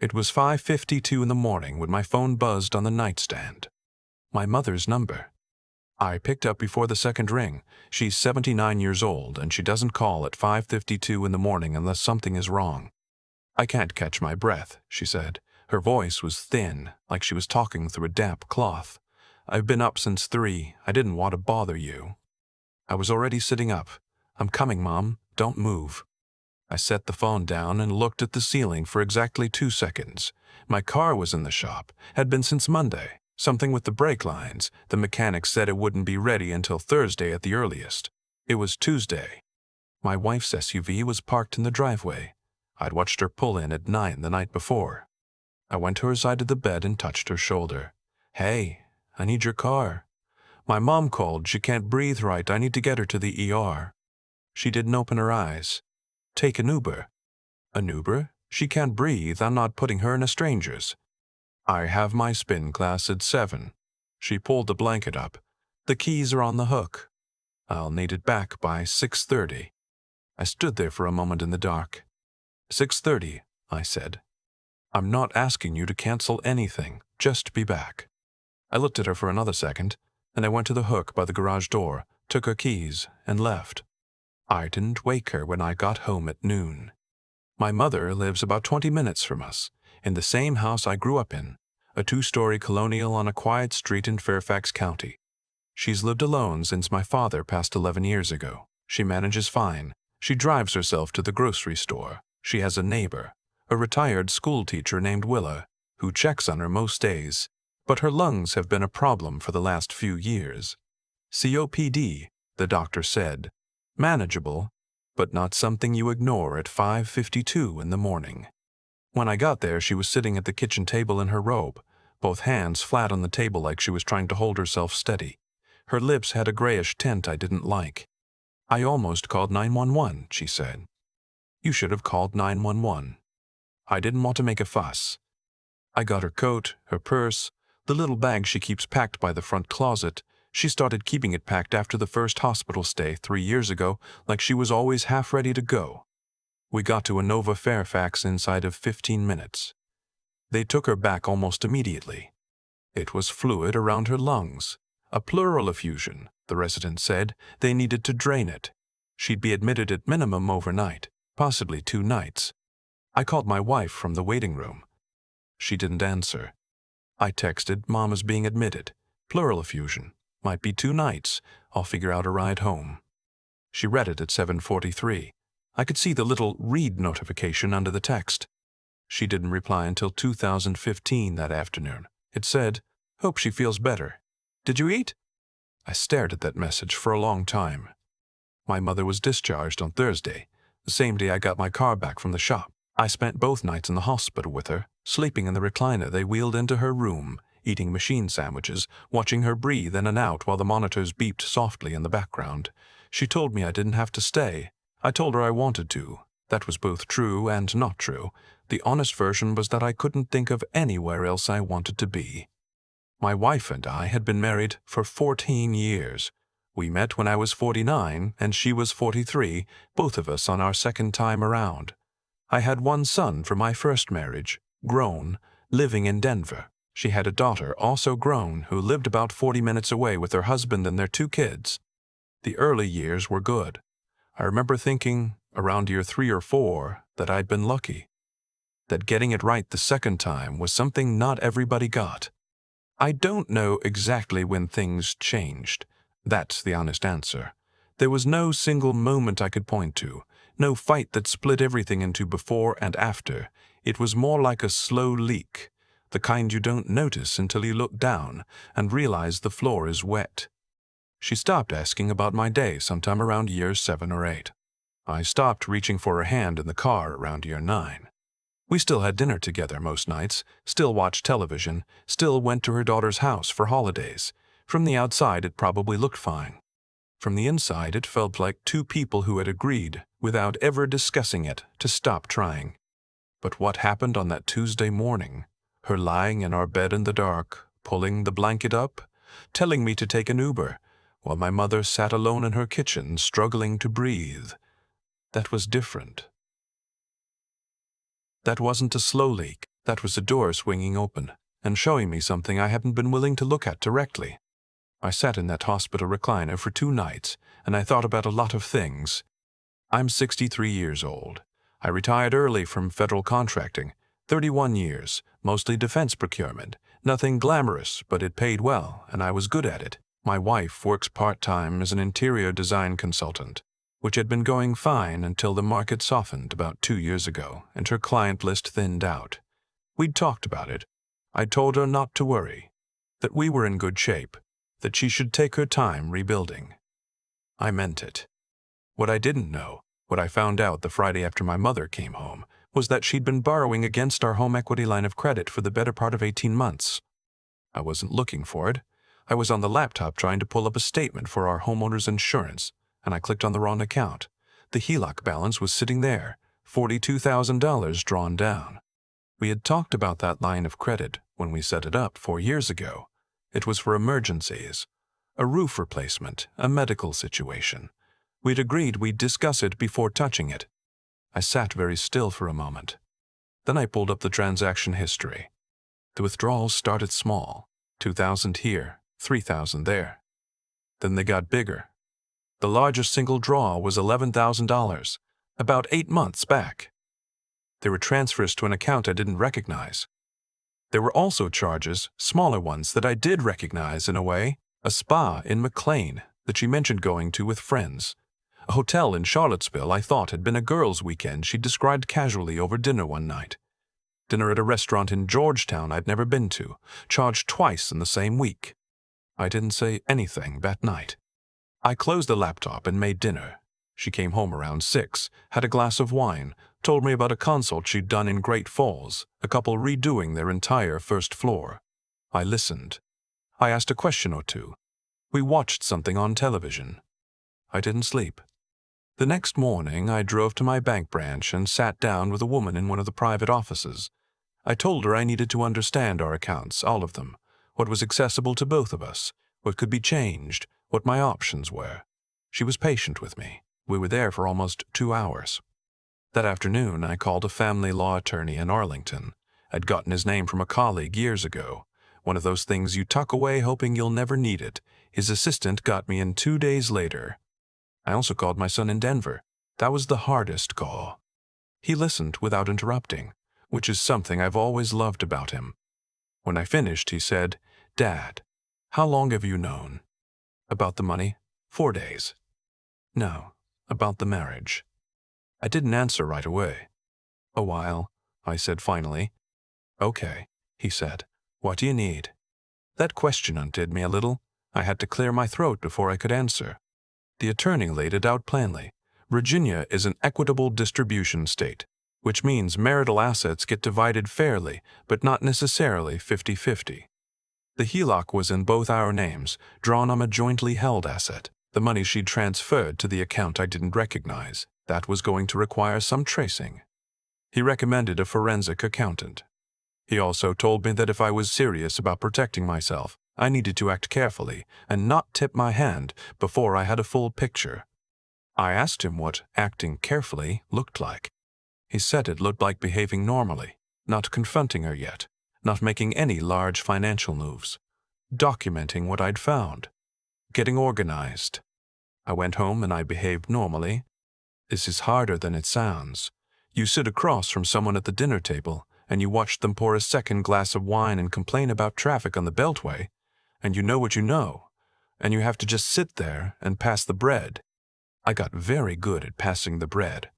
It was 5:52 in the morning when my phone buzzed on the nightstand. My mother's number. I picked up before the second ring. She's 79 years old, and she doesn't call at 5:52 in the morning unless something is wrong. "I can't catch my breath," she said. Her voice was thin, like she was talking through a damp cloth. "I've been up since 3. I didn't want to bother you." I was already sitting up. "I'm coming, Mom. Don't move." I set the phone down and looked at the ceiling for exactly 2 seconds. My car was in the shop, had been since Monday. Something with the brake lines. The mechanic said it wouldn't be ready until Thursday at the earliest. It was Tuesday. My wife's SUV was parked in the driveway. I'd watched her pull in at 9 the night before. I went to her side of the bed and touched her shoulder. "Hey, I need your car. My mom called. She can't breathe right. I need to get her to the ER." She didn't open her eyes. "Take an Uber." "An Uber? She can't breathe. I'm not putting her in a stranger's." "I have my spin class at 7. She pulled the blanket up. "The keys are on the hook. I'll need it back by 6:30. I stood there for a moment in the dark. "6:30, I said. "I'm not asking you to cancel anything. Just be back." I looked at her for another second, and I went to the hook by the garage door, took her keys, and left. I didn't wake her when I got home at noon. My mother lives about 20 minutes from us, in the same house I grew up in, a 2-story colonial on a quiet street in Fairfax County. She's lived alone since my father passed 11 years ago. She manages fine. She drives herself to the grocery store. She has a neighbor, a retired school teacher named Willa, who checks on her most days, but her lungs have been a problem for the last few years. COPD, the doctor said. Manageable, but not something you ignore at 5:52 in the morning. When I got there, she was sitting at the kitchen table in her robe, both hands flat on the table like she was trying to hold herself steady. Her lips had a grayish tint I didn't like. "I almost called 911, she said. "You should have called 911. I didn't want to make a fuss. I got her coat, her purse, the little bag she keeps packed by the front closet. She started keeping it packed after the first hospital stay 3 years ago, like she was always half ready to go. We got to Inova Fairfax inside of 15 minutes. They took her back almost immediately. It was fluid around her lungs. A pleural effusion, the resident said. They needed to drain it. She'd be admitted at minimum overnight, possibly 2 nights. I called my wife from the waiting room. She didn't answer. I texted, "Mom is being admitted. Pleural effusion. Might be 2 nights. I'll figure out a ride home." She read it at 7:43. I could see the little read notification under the text. She didn't reply until 2015 that afternoon. It said, "Hope she feels better. Did you eat?" I stared at that message for a long time. My mother was discharged on Thursday, the same day I got my car back from the shop. I spent both nights in the hospital with her, sleeping in the recliner they wheeled into her room, eating machine sandwiches, watching her breathe in and out while the monitors beeped softly in the background. She told me I didn't have to stay. I told her I wanted to. That was both true and not true. The honest version was that I couldn't think of anywhere else I wanted to be. My wife and I had been married for 14 years. We met when I was 49 and she was 43, both of us on our second time around. I had 1 son from my first marriage, grown, living in Denver. She had a daughter, also grown, who lived about 40 minutes away with her husband and their 2 kids. The early years were good. I remember thinking, around year 3 or 4, that I'd been lucky. That getting it right the second time was something not everybody got. I don't know exactly when things changed. That's the honest answer. There was no single moment I could point to, no fight that split everything into before and after. It was more like a slow leak, the kind you don't notice until you look down and realize the floor is wet. She stopped asking about my day sometime around year 7 or 8. I stopped reaching for her hand in the car around year 9. We still had dinner together most nights, still watched television, still went to her daughter's house for holidays. From the outside, it probably looked fine. From the inside, it felt like 2 people who had agreed, without ever discussing it, to stop trying. But what happened on that Tuesday morning? Her lying in our bed in the dark, pulling the blanket up, telling me to take an Uber, while my mother sat alone in her kitchen, struggling to breathe. That was different. That wasn't a slow leak. That was the door swinging open and showing me something I hadn't been willing to look at directly. I sat in that hospital recliner for 2 nights, and I thought about a lot of things. I'm 63 years old. I retired early from federal contracting, 31 years, mostly defense procurement. Nothing glamorous, but it paid well, and I was good at it. My wife works part-time as an interior design consultant, which had been going fine until the market softened about 2 years ago, and her client list thinned out. We'd talked about it. I told her not to worry, that we were in good shape, that she should take her time rebuilding. I meant it. What I didn't know, what I found out the Friday after my mother came home, was that she'd been borrowing against our home equity line of credit for the better part of 18 months. I wasn't looking for it. I was on the laptop trying to pull up a statement for our homeowner's insurance, and I clicked on the wrong account. The HELOC balance was sitting there, $42,000 drawn down. We had talked about that line of credit when we set it up 4 years ago. It was for emergencies, a roof replacement, a medical situation. We'd agreed we'd discuss it before touching it. I sat very still for a moment. Then I pulled up the transaction history. The withdrawals started small, $2,000 here, $3,000 there. Then they got bigger. The largest single draw was $11,000, about 8 months back. There were transfers to an account I didn't recognize. There were also charges, smaller ones that I did recognize in a way, a spa in McLean that she mentioned going to with friends. A hotel in Charlottesville I thought had been a girls' weekend she described casually over dinner one night. Dinner at a restaurant in Georgetown I'd never been to, charged twice in the same week. I didn't say anything that night. I closed the laptop and made dinner. She came home around 6, had a glass of wine, told me about a consult she'd done in Great Falls, a couple redoing their entire first floor. I listened. I asked a question or two. We watched something on television. I didn't sleep. The next morning, I drove to my bank branch and sat down with a woman in one of the private offices. I told her I needed to understand our accounts, all of them, what was accessible to both of us, what could be changed, what my options were. She was patient with me. We were there for almost 2 hours. That afternoon, I called a family law attorney in Arlington. I'd gotten his name from a colleague years ago. One of those things you tuck away hoping you'll never need it. His assistant got me in 2 days later. I also called my son in Denver. That was the hardest call. He listened without interrupting, which is something I've always loved about him. When I finished, he said, "Dad, how long have you known?" "About the money?" "4 days." "No, about the marriage." I didn't answer right away. "A while," I said finally. "Okay," he said. "What do you need?" That question undid me a little. I had to clear my throat before I could answer. The attorney laid it out plainly. Virginia is an equitable distribution state, which means marital assets get divided fairly, but not necessarily 50-50. The HELOC was in both our names, drawn on a jointly held asset. The money she'd transferred to the account I didn't recognize. That was going to require some tracing. He recommended a forensic accountant. He also told me that if I was serious about protecting myself, I needed to act carefully and not tip my hand before I had a full picture. I asked him what acting carefully looked like. He said it looked like behaving normally, not confronting her yet, not making any large financial moves, documenting what I'd found, getting organized. I went home and I behaved normally. This is harder than it sounds. You sit across from someone at the dinner table and you watch them pour a second glass of wine and complain about traffic on the Beltway, and you know what you know, and you have to just sit there and pass the bread. I got very good at passing the bread.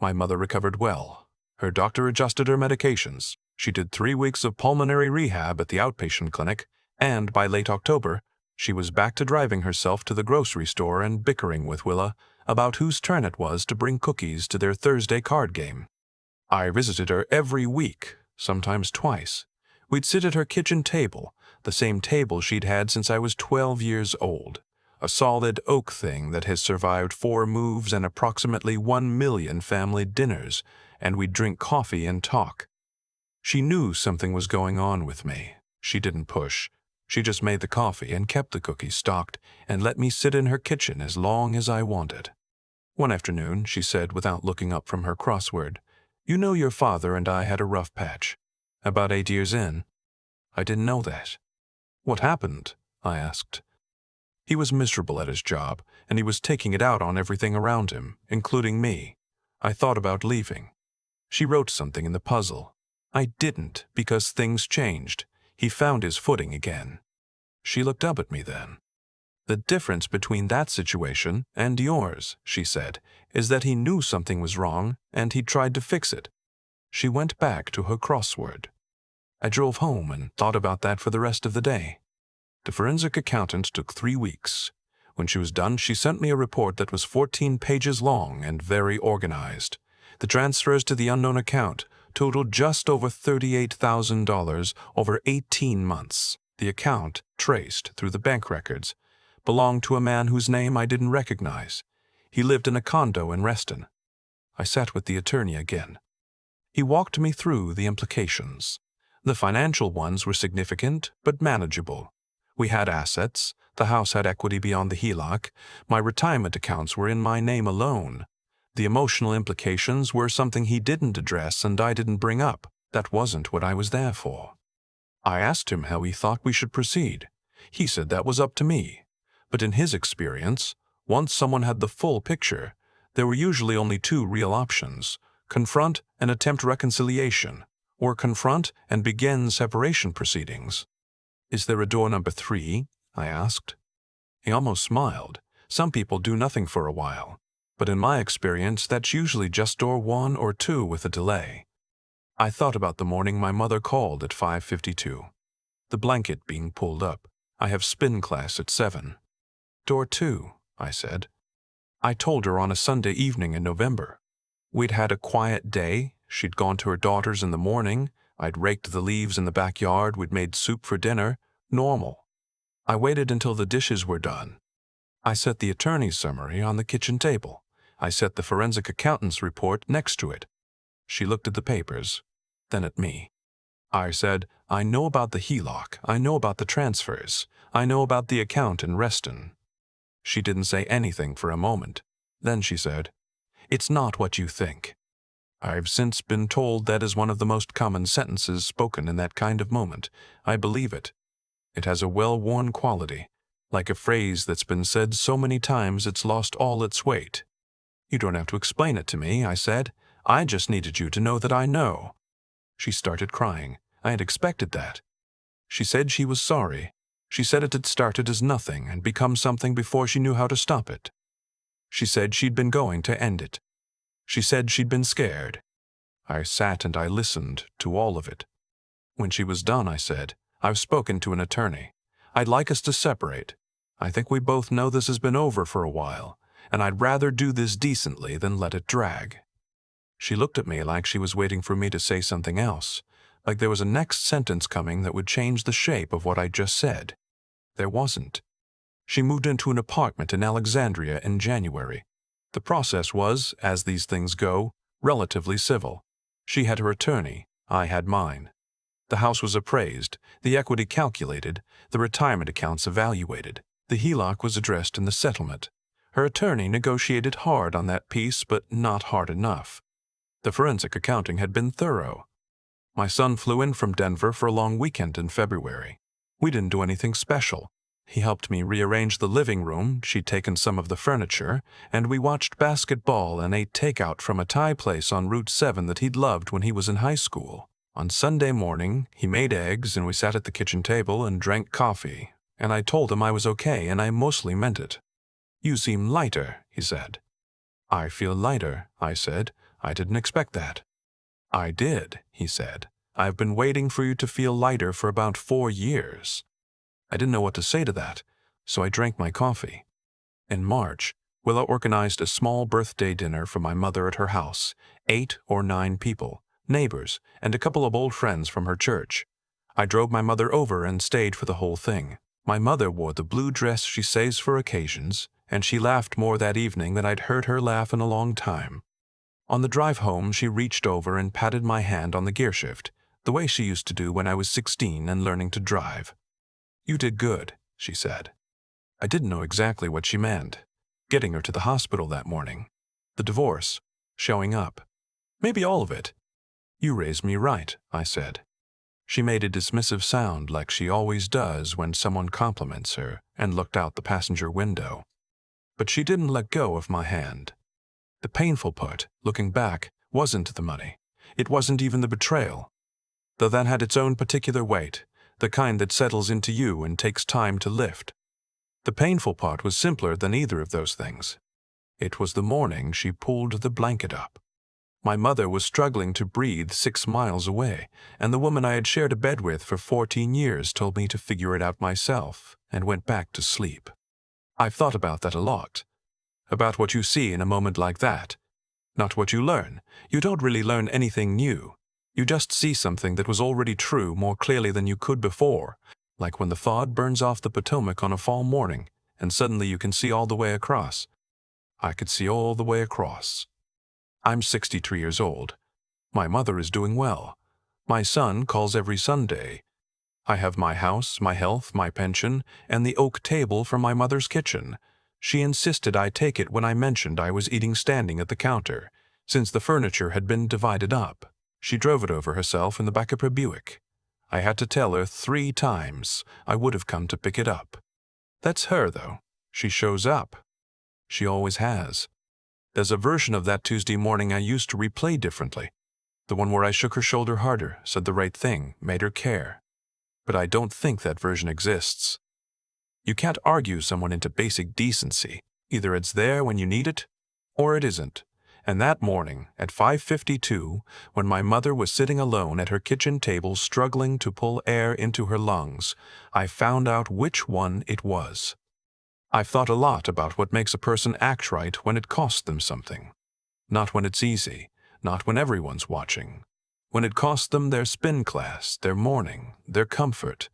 My mother recovered well. Her doctor adjusted her medications. She did 3 weeks of pulmonary rehab at the outpatient clinic, and by late October, she was back to driving herself to the grocery store and bickering with Willa about whose turn it was to bring cookies to their Thursday card game. I visited her every week, sometimes twice. We'd sit at her kitchen table, the same table she'd had since I was 12 years old, a solid oak thing that has survived 4 moves and approximately 1 million family dinners, and we'd drink coffee and talk. She knew something was going on with me. She didn't push. She just made the coffee and kept the cookies stocked and let me sit in her kitchen as long as I wanted. One afternoon, she said without looking up from her crossword, "You know your father and I had a rough patch. About 8 years in. I didn't know that. What happened? I asked. He was miserable at his job, and he was taking it out on everything around him, including me. I thought about leaving. She wrote something in the puzzle. I didn't, because things changed. He found his footing again. She looked up at me then. The difference between that situation and yours, she said, is that he knew something was wrong, and he tried to fix it. She went back to her crossword. I drove home and thought about that for the rest of the day. The forensic accountant took 3 weeks. When she was done, she sent me a report that was 14 pages long and very organized. The transfers to the unknown account totaled just over $38,000 over 18 months. The account, traced through the bank records, belonged to a man whose name I didn't recognize. He lived in a condo in Reston. I sat with the attorney again. He walked me through the implications. The financial ones were significant but manageable. We had assets. The house had equity beyond the HELOC. My retirement accounts were in my name alone. The emotional implications were something he didn't address and I didn't bring up. That wasn't what I was there for. I asked him how he thought we should proceed. He said that was up to me. But in his experience, once someone had the full picture, there were usually only 2 real options: confront and attempt reconciliation, or confront and begin separation proceedings. Is there a door number 3? I asked. He almost smiled. Some people do nothing for a while, but in my experience, that's usually just door 1 or 2 with a delay. I thought about the morning my mother called at 5:52. The blanket being pulled up. I have spin class at 7. Door 2, I said. I told her on a Sunday evening in November. We'd had a quiet day. She'd gone to her daughter's in the morning. I'd raked the leaves in the backyard. We'd made soup for dinner. Normal. I waited until the dishes were done. I set the attorney's summary on the kitchen table. I set the forensic accountant's report next to it. She looked at the papers, then at me. I said, I know about the HELOC. I know about the transfers. I know about the account in Reston. She didn't say anything for a moment. Then she said, It's not what you think. I've since been told that is one of the most common sentences spoken in that kind of moment. I believe it. It has a well-worn quality, like a phrase that's been said so many times it's lost all its weight. You don't have to explain it to me, I said. I just needed you to know that I know. She started crying. I had expected that. She said she was sorry. She said it had started as nothing and become something before she knew how to stop it. She said she'd been going to end it. She said she'd been scared. I sat and I listened to all of it. When she was done, I said, I've spoken to an attorney. I'd like us to separate. I think we both know this has been over for a while, and I'd rather do this decently than let it drag. She looked at me like she was waiting for me to say something else, like there was a next sentence coming that would change the shape of what I just said. There wasn't. She moved into an apartment in Alexandria in January. The process was, as these things go, relatively civil. She had her attorney, I had mine. The house was appraised, the equity calculated, the retirement accounts evaluated. The HELOC was addressed in the settlement. Her attorney negotiated hard on that piece, but not hard enough. The forensic accounting had been thorough. My son flew in from Denver for a long weekend in February. We didn't do anything special. He helped me rearrange the living room, she'd taken some of the furniture, and we watched basketball and ate takeout from a Thai place on Route 7 that he'd loved when he was in high school. On Sunday morning, he made eggs and we sat at the kitchen table and drank coffee, and I told him I was okay and I mostly meant it. You seem lighter, he said. I feel lighter, I said. I didn't expect that. I did, he said. I've been waiting for you to feel lighter for about 4 years. I didn't know what to say to that, so I drank my coffee. In March, Willa organized a small birthday dinner for my mother at her house, 8 or 9 people, neighbors, and a couple of old friends from her church. I drove my mother over and stayed for the whole thing. My mother wore the blue dress she saves for occasions, and she laughed more that evening than I'd heard her laugh in a long time. On the drive home, she reached over and patted my hand on the gearshift, the way she used to do when I was 16 and learning to drive. You did good, she said. I didn't know exactly what she meant. Getting her to the hospital that morning. The divorce. Showing up. Maybe all of it. You raised me right, I said. She made a dismissive sound like she always does when someone compliments her and looked out the passenger window. But she didn't let go of my hand. The painful part, looking back, wasn't the money. It wasn't even the betrayal. Though that had its own particular weight, the kind that settles into you and takes time to lift. The painful part was simpler than either of those things. It was the morning she pulled the blanket up. My mother was struggling to breathe 6 miles away, and the woman I had shared a bed with for 14 years told me to figure it out myself and went back to sleep. I've thought about that a lot. About what you see in a moment like that. Not what you learn. You don't really learn anything new. You just see something that was already true more clearly than you could before, like when the fog burns off the Potomac on a fall morning, and suddenly you can see all the way across. I could see all the way across. I'm 63 years old. My mother is doing well. My son calls every Sunday. I have my house, my health, my pension, and the oak table from my mother's kitchen. She insisted I take it when I mentioned I was eating standing at the counter, since the furniture had been divided up. She drove it over herself in the back of her Buick. I had to tell her 3 times I would have come to pick it up. That's her, though. She shows up. She always has. There's a version of that Tuesday morning I used to replay differently. The one where I shook her shoulder harder, said the right thing, made her care. But I don't think that version exists. You can't argue someone into basic decency. Either it's there when you need it, or it isn't. And that morning, at 5:52, when my mother was sitting alone at her kitchen table struggling to pull air into her lungs, I found out which one it was. I've thought a lot about what makes a person act right when it costs them something. Not when it's easy, not when everyone's watching. When it costs them their spin class, their morning, their comfort.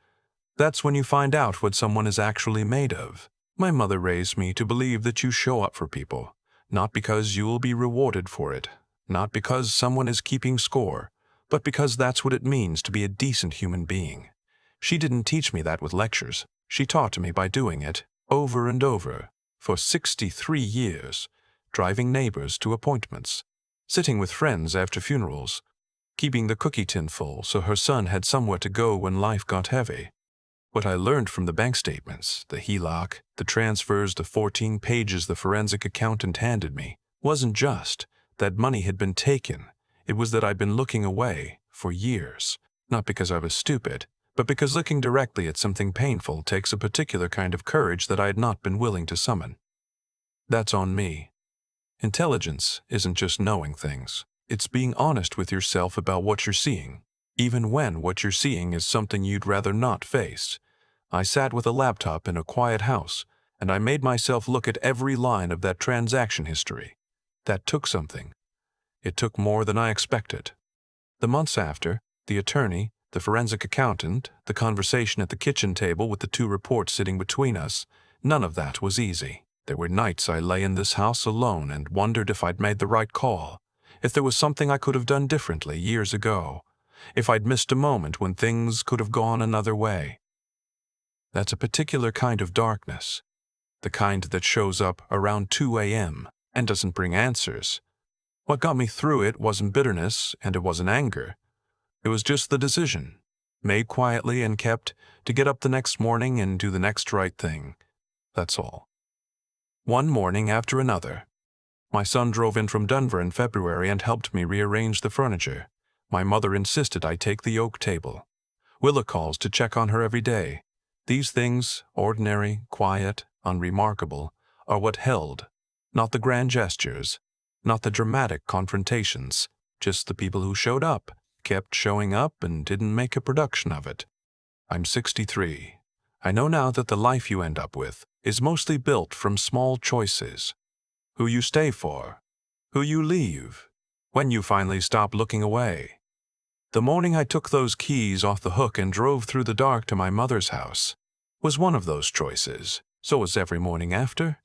That's when you find out what someone is actually made of. My mother raised me to believe that you show up for people, not because you will be rewarded for it, not because someone is keeping score, but because that's what it means to be a decent human being. She didn't teach me that with lectures. She taught me by doing it, over and over, for 63 years, driving neighbors to appointments, sitting with friends after funerals, keeping the cookie tin full so her son had somewhere to go when life got heavy. What I learned from the bank statements, the HELOC, the transfers, the 14 pages the forensic accountant handed me, wasn't just that money had been taken. It was that I'd been looking away for years, not because I was stupid, but because looking directly at something painful takes a particular kind of courage that I had not been willing to summon. That's on me. Intelligence isn't just knowing things. It's being honest with yourself about what you're seeing, even when what you're seeing is something you'd rather not face. I sat with a laptop in a quiet house, and I made myself look at every line of that transaction history. That took something. It took more than I expected. The months after, the attorney, the forensic accountant, the conversation at the kitchen table with the 2 reports sitting between us, none of that was easy. There were nights I lay in this house alone and wondered if I'd made the right call, if there was something I could have done differently years ago, if I'd missed a moment when things could have gone another way. That's a particular kind of darkness, the kind that shows up around 2 a.m. and doesn't bring answers. What got me through it wasn't bitterness and it wasn't anger. It was just the decision, made quietly and kept, to get up the next morning and do the next right thing. That's all. One morning after another. My son drove in from Denver in February and helped me rearrange the furniture. My mother insisted I take the oak table. Willa calls to check on her every day. These things, ordinary, quiet, unremarkable, are what held, not the grand gestures, not the dramatic confrontations, just the people who showed up, kept showing up, and didn't make a production of it. I'm 63. I know now that the life you end up with is mostly built from small choices. Who you stay for, who you leave, when you finally stop looking away. The morning I took those keys off the hook and drove through the dark to my mother's house was one of those choices. So was every morning after,